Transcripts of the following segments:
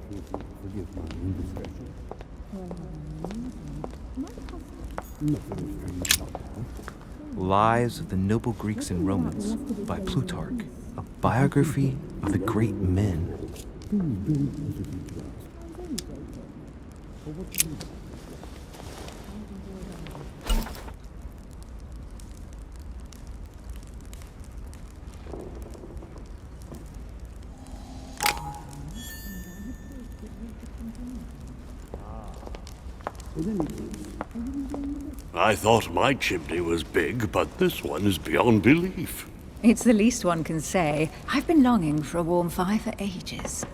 Forgive my indiscretion. Lives of the Noble Greeks and Romans by Plutarch, a biography of the great men. I thought my chimney was big, but this one is beyond belief. It's the least one can say. I've been longing for a warm fire for ages.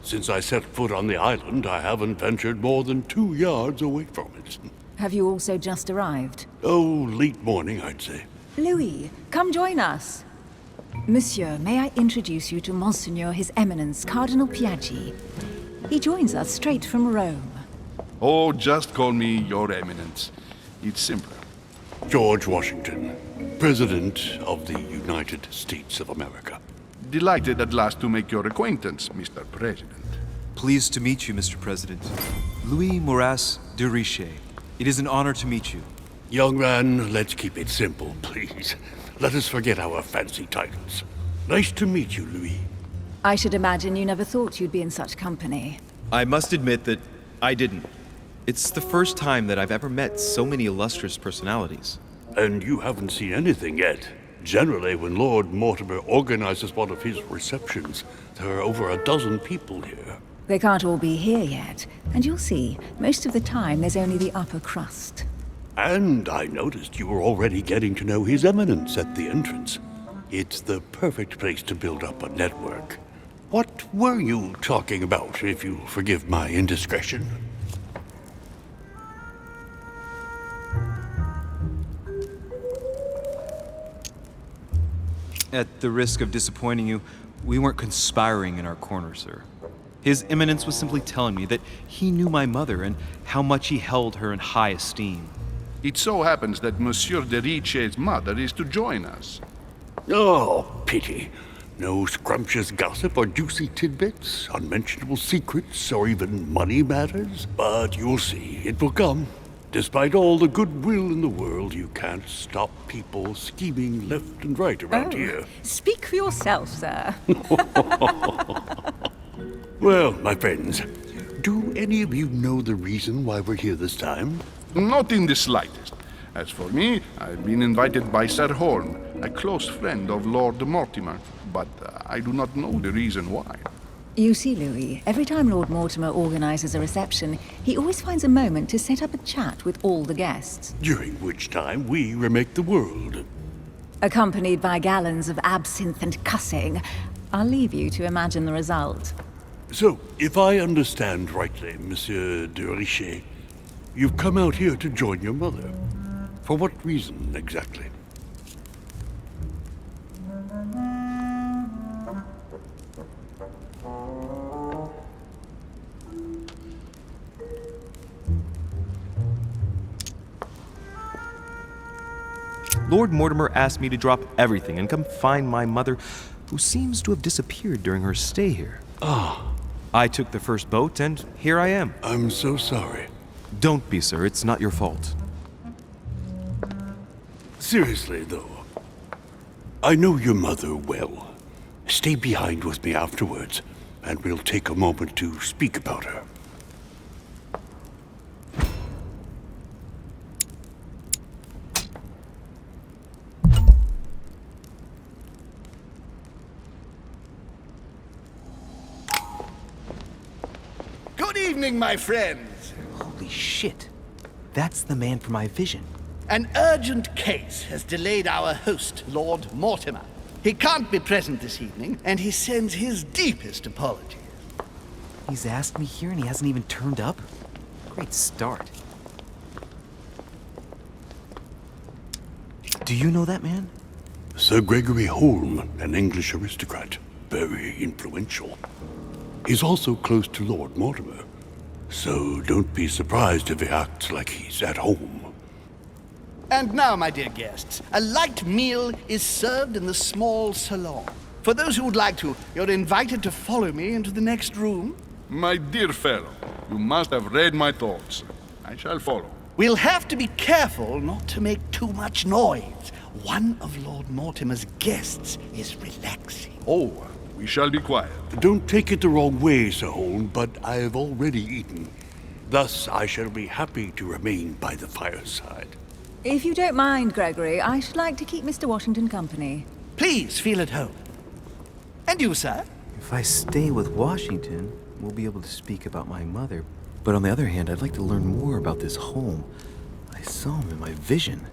Since I set foot on the island, I haven't ventured more than 2 yards away from it. Have you also just arrived? Oh, late morning, I'd say. Louis, come join us. Monsieur, may I introduce you to Monseigneur His Eminence, Cardinal Piaggi. He joins us straight from Rome. Oh, just call me Your Eminence. It's simpler. George Washington, President of the United States of America. Delighted at last to make your acquaintance, Mr. President. Pleased to meet you, Mr. President. Louis Moras de Richet. It is an honor to meet you. Young man, let's keep it simple, please. Let us forget our fancy titles. Nice to meet you, Louis. I should imagine you never thought you'd be in such company. I must admit that I didn't. It's the first time that I've ever met so many illustrious personalities. And you haven't seen anything yet. Generally, when Lord Mortimer organizes one of his receptions, there are over a dozen people here. They can't all be here yet, and you'll see, most of the time there's only the upper crust. And I noticed you were already getting to know His Eminence at the entrance. It's the perfect place to build up a network. What were you talking about, if you forgive my indiscretion? At the risk of disappointing you, we weren't conspiring in our corner, sir. His Eminence was simply telling me that he knew my mother and how much he held her in high esteem. It so happens that Monsieur de Richet's mother is to join us. Oh, pity. No scrumptious gossip or juicy tidbits, unmentionable secrets, or even money matters. But you'll see, it will come. Despite all the goodwill in the world, you can't stop people scheming left and right around here. Speak for yourself, sir. Well, my friends, do any of you know the reason why we're here this time? Not in the slightest. As for me, I've been invited by Sir Horn, a close friend of Lord Mortimer, but I do not know the reason why. You see, Louis, every time Lord Mortimer organizes a reception, he always finds a moment to set up a chat with all the guests. During which time we remake the world. Accompanied by gallons of absinthe and cussing. I'll leave you to imagine the result. So, if I understand rightly, Monsieur de Richet, you've come out here to join your mother. For what reason, exactly? Lord Mortimer asked me to drop everything and come find my mother, who seems to have disappeared during her stay here. Ah. I took the first boat, and here I am. I'm so sorry. Don't be, sir. It's not your fault. Seriously, though, I know your mother well. Stay behind with me afterwards, and we'll take a moment to speak about her. Good evening, my friends. Holy shit. That's the man for my vision. An urgent case has delayed our host, Lord Mortimer. He can't be present this evening, and he sends his deepest apologies. He's asked me here and he hasn't even turned up? Great start. Do you know that man? Sir Gregory Holm, an English aristocrat. Very influential. He's also close to Lord Mortimer. So don't be surprised if he acts like he's at home. And now, my dear guests, a light meal is served in the small salon. For those who would like to, you're invited to follow me into the next room. My dear fellow, you must have read my thoughts. I shall follow. We'll have to be careful not to make too much noise. One of Lord Mortimer's guests is relaxing. Oh, we shall be quiet. Don't take it the wrong way, Sir Holm, but I have already eaten. Thus, I shall be happy to remain by the fireside. If you don't mind, Gregory, I should like to keep Mr. Washington company. Please feel at home. And you, sir? If I stay with Washington, we'll be able to speak about my mother. But on the other hand, I'd like to learn more about this home. I saw him in my vision.